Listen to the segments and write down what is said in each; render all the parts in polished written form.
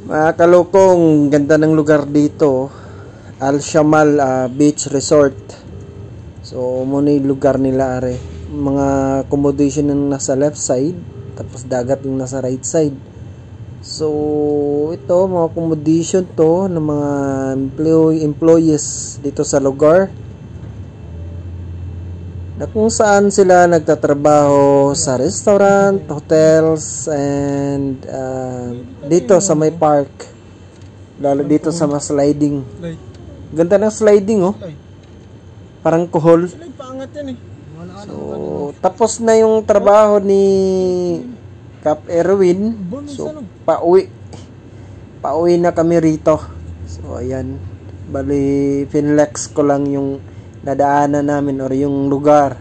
Mga kalokong, ganda ng lugar dito. Al Shamal Beach Resort. So, muna yung lugar nila are. Mga accommodation yung nasa left side, tapos dagat yung nasa right side. So, ito, mga accommodation to ng mga employees dito sa lugar. Na kung saan sila nagtatrabaho sa restaurant, hotels, and dito sa may park. Lalo dito sa mga sliding. Ganda ng sliding, oh. Parang kuhol. So, tapos na yung trabaho ni Cap Erwin. So, pauwi na kami rito. So, ayan. Bali, finlex ko lang yung nadaanan namin or yung lugar.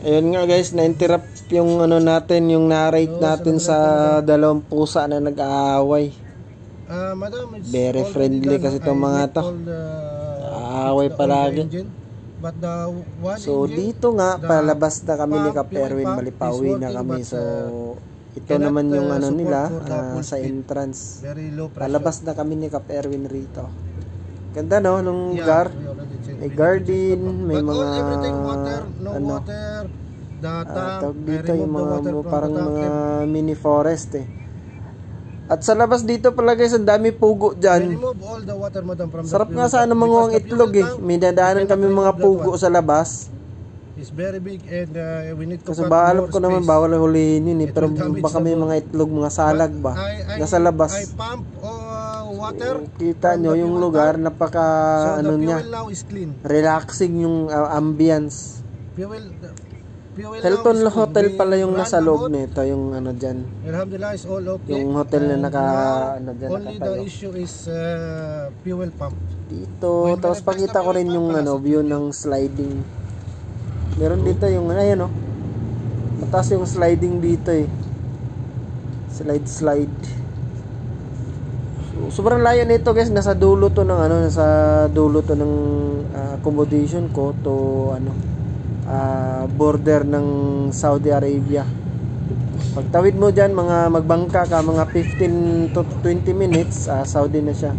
Ayun nga guys, na-interrupt yung ano natin, yung narrate natin sa dalawang pusa na nag-aaway. Very friendly kasi itong mga to. Aaway palagi. So dito nga, palabas na kami ni Cap Erwin, malipawi na kami. So ito naman yung ano nila sa entrance. Palabas na kami ni Cap Erwin rito. Ganda no, nung lugar. May garden, may mga ano, tawag dito yung mga parang mga mini forest eh. At sa labas dito pala guys, ang dami pugo dyan. Sarap nga sana manguhang itlog eh. May dadaanan kami mga pugo sa labas. Kasi alam ko naman bawal hulihin yun eh. Pero baka may mga itlog, mga salag ba nasa labas. So, kita nyo yung lugar, napaka ano niya, relaxing yung ambience. Hilton Hotel pala yung nasa loob nito, yung ano dyan, yung hotel na naka ano dyan, nakatayo dito. Tapos pakita ko rin yung ano, view ng sliding. Meron dito yung ayan, mataas yung sliding dito eh, slide. Sobrang layo nito guys, nasa dulo to ng ano, nasa dulo to ng accommodation ko to ano, border ng Saudi Arabia. Pagtawid mo diyan, mga magbangka ka, mga 15 to 20 minutes, Saudi na siya.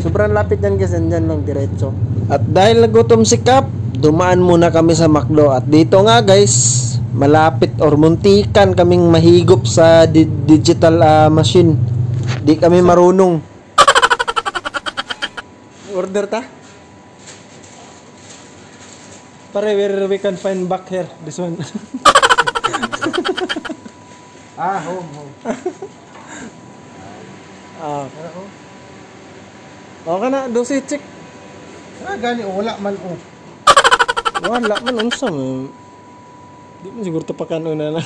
Sobrang lapit yan guys, andyan lang diretso. At dahil nagutom si Cap, dumaan muna kami sa McDo. At dito nga guys, malapit or muntikan kaming mahigop sa digital machine. Di kami marunong. Order ta? Pare, where we can find back here? This one. Home. Okay na, dosi check. Gani, wala man o. Wala man, unsa mo. Di mo siguro tapakan una na.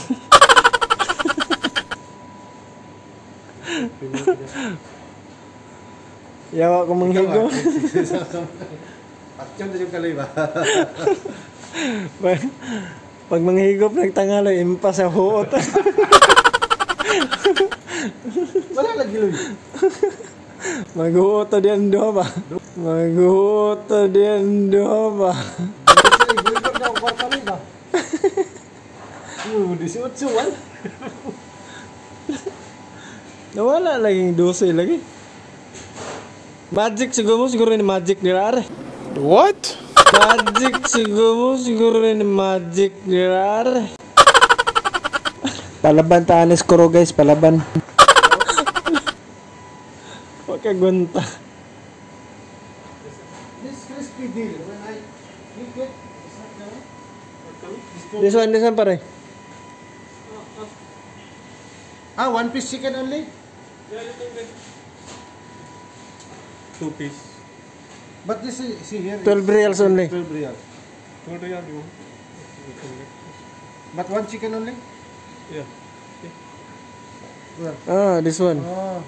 Yawa ko manghigo. Atyon na yung kaloy ba? Pag manghigop nagtangalo, impas sa huot. Wala lagi loy. Maghuot diyan do ba? Maghuot diyan do ba? Ibigay na kwarta ni ba? Disuot suwan. Nawala lagi 12 lagi. Magic siguro ni magic nila are. What? Magic siguro ni magic nila are. Palaban tanis ko guys, palaban. Wakagunta. This crispy deal when I eat it, This one pare. one piece chicken only? Yeah, you can get 2 piece. But this is, see here. 12 reals only. 12 real. 12 real you can get. But one chicken only? Yeah. Well, This one. oh.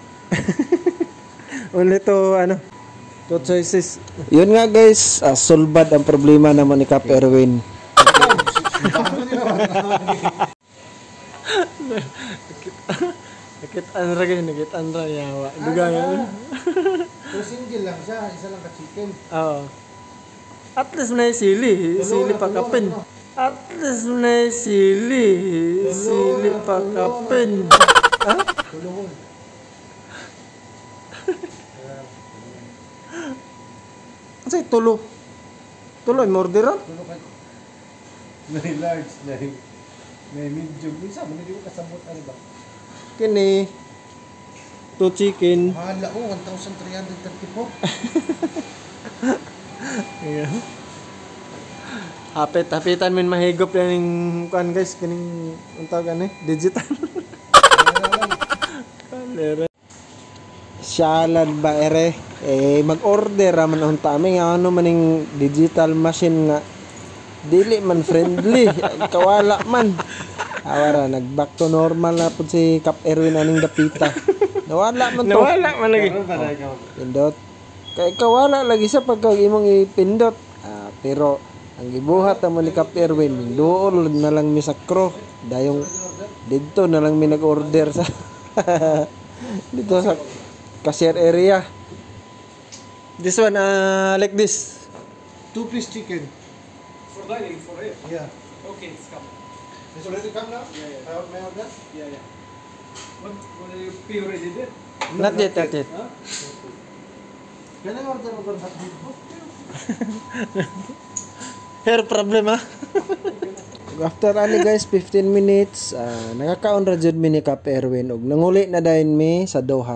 Only to ano, 2 choices. Yun nga guys, sulbad ang problema naman ni Cap Erwin. Nakit anra yawa. Duga yan. So single lang siya, isa lang ka-chicken. Oo. At least na sili pa kapin. At least na sili pa kapin. Tulungon. Ano sa'yo, tulo? Tulo, may orderan? Tulungan. May large, may medium. Minsan, hindi ko kasabot ano ba? Kini. 2 chicken. Hala, 1,334. Ayan. Hapitan min mahigop yan yung kuan guys. Kining, ang tawag ano digital. Kalera. Salad ba ere? Mag-order raman ang tami nga ano maning digital machine nga dili man friendly. Kawala man. Awara nag-back to normal na pud si Cap Erwin aning dapita. Nawala man to. Nawala man lagi. Pindot. Kay kawala lagi sa pagka imong ipindot. Pero ang gibuhat mo ni Cap Erwin, dool na lang mi sa Crow. Dayong dito na lang mi nag-order sa dito sa cashier area. This one like this. 2-piece chicken. For dining, for it. Yeah. Okay, it's come. It's already come now? Yeah. May order? Yeah. What you pay already did? Not yet. Huh? Can I order over that before? Hair problem ha. After ani guys 15 minutes nakakaon ra jud mi ni Cap Erwin og nanguli na dayon mi sa Doha.